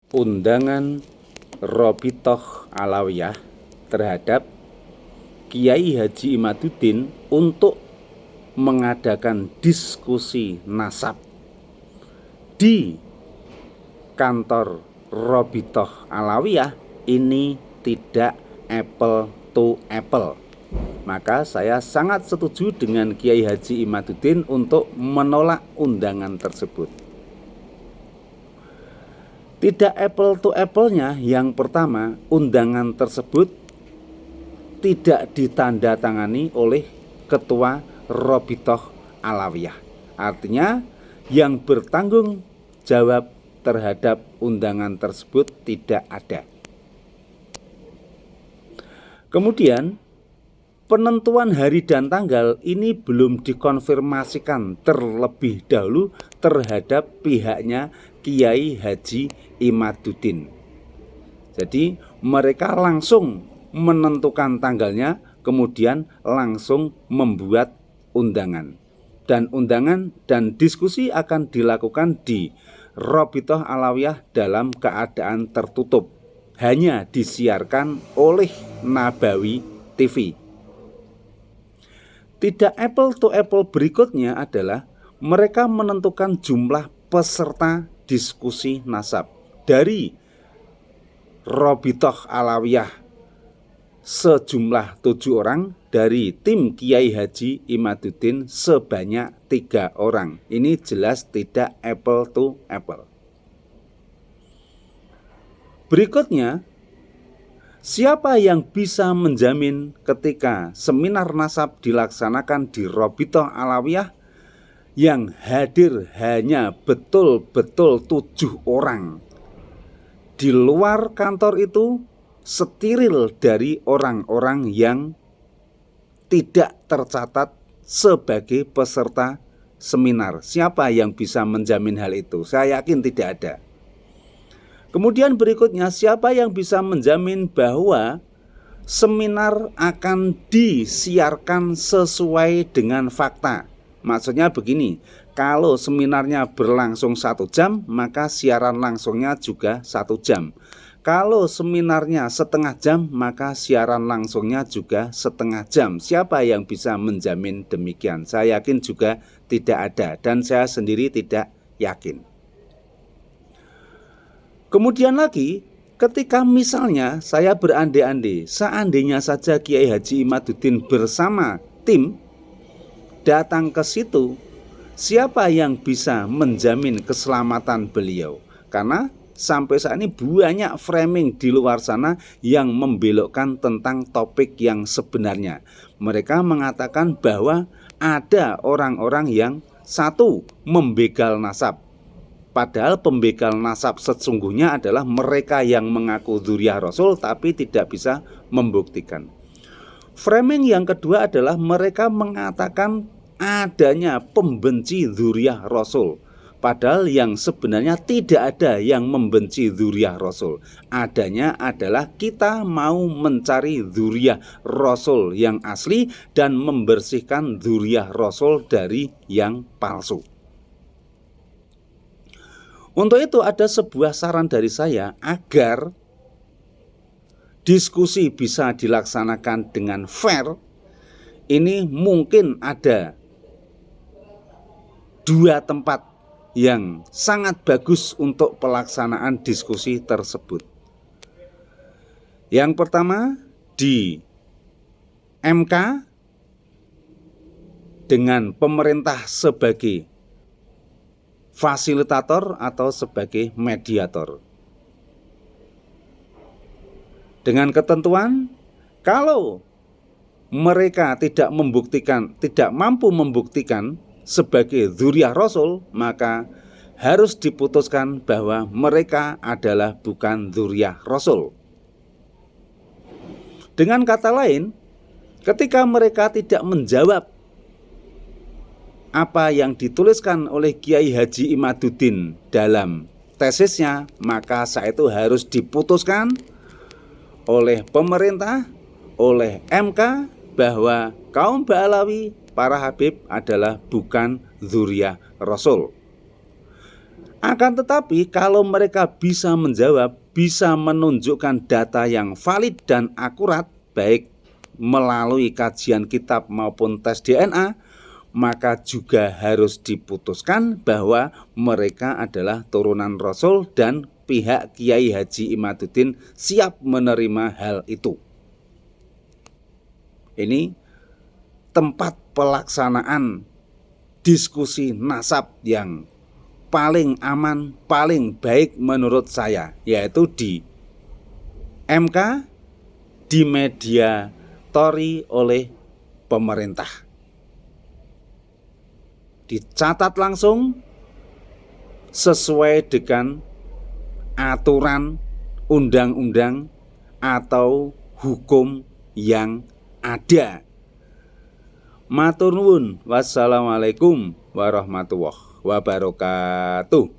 undangan Robitoh Alawiyah terhadap Kiai Haji Imaduddin untuk mengadakan diskusi nasab di kantor Robitoh Alawiyah ini tidak apple to apple. Maka saya sangat setuju dengan Kiai Haji Imaduddin untuk menolak undangan tersebut. Tidak apple to apple-nya, yang pertama, undangan tersebut tidak ditandatangani oleh Ketua Robitoh Alawiyah. Artinya yang bertanggung jawab terhadap undangan tersebut tidak ada. Kemudian penentuan hari dan tanggal ini belum dikonfirmasikan terlebih dahulu terhadap pihaknya Kiai Haji Imaduddin. Jadi mereka langsung menentukan tanggalnya, kemudian langsung membuat undangan. Dan undangan dan diskusi akan dilakukan di Robitoh Alawiyah dalam keadaan tertutup. Hanya disiarkan oleh Nabawi TV. Tidak apple to apple berikutnya adalah mereka menentukan jumlah peserta diskusi nasab. Dari Robitoh Alawiyah sejumlah 7 orang, dari tim Kiai Haji Imaduddin sebanyak 3 orang. Ini jelas tidak apple to apple. Berikutnya, siapa yang bisa menjamin ketika seminar nasab dilaksanakan di Robitoh Alawiyah yang hadir hanya betul-betul 7 orang. Di luar kantor itu steril dari orang-orang yang tidak tercatat sebagai peserta seminar. Siapa yang bisa menjamin hal itu? Saya yakin tidak ada. Kemudian berikutnya, siapa yang bisa menjamin bahwa seminar akan disiarkan sesuai dengan fakta? Maksudnya begini, kalau seminarnya berlangsung 1 jam, maka siaran langsungnya juga 1 jam. Kalau seminarnya setengah jam, maka siaran langsungnya juga setengah jam. Siapa yang bisa menjamin demikian? Saya yakin juga tidak ada, dan saya sendiri tidak yakin. Kemudian lagi, ketika misalnya saya berandai-andai, seandainya saja Kiai Haji Imaduddin bersama tim datang ke situ, siapa yang bisa menjamin keselamatan beliau? Karena sampai saat ini banyak framing di luar sana yang membelokkan tentang topik yang sebenarnya. Mereka mengatakan bahwa ada orang-orang yang satu membegal nasab. Padahal pembegal nasab sesungguhnya adalah mereka yang mengaku dzurriyyah Rasul tapi tidak bisa membuktikan. Framing yang kedua adalah mereka mengatakan adanya pembenci dzurriyyah Rasul. Padahal yang sebenarnya tidak ada yang membenci dzurriyyah Rasul. Adanya adalah kita mau mencari dzurriyyah Rasul yang asli dan membersihkan dzurriyyah Rasul dari yang palsu. Untuk itu ada sebuah saran dari saya agar diskusi bisa dilaksanakan dengan fair. Ini mungkin ada 2 tempat yang sangat bagus untuk pelaksanaan diskusi tersebut. Yang pertama di MK dengan pemerintah sebagai fasilitator atau sebagai mediator. Dengan ketentuan kalau mereka tidak mampu membuktikan sebagai dzurriyyah Rasul, maka harus diputuskan bahwa mereka adalah bukan dzurriyyah Rasul. Dengan kata lain, ketika mereka tidak menjawab apa yang dituliskan oleh Kiai Haji Imaduddin dalam tesisnya, maka saat itu harus diputuskan oleh pemerintah, oleh MK bahwa kaum Ba'alawi, para Habib adalah bukan dzurriyyah Rasul. Akan tetapi kalau mereka bisa menjawab, bisa menunjukkan data yang valid dan akurat, baik melalui kajian kitab maupun tes DNA, maka juga harus diputuskan bahwa mereka adalah turunan Rasul dan pihak Kiai Haji Imaduddin siap menerima hal itu. Ini tempat pelaksanaan diskusi nasab yang paling aman, paling baik menurut saya, yaitu di MK, dimediatori oleh pemerintah. Dicatat langsung sesuai dengan aturan undang-undang atau hukum yang ada. Matur nuwun. Wassalamualaikum warahmatullahi wabarakatuh.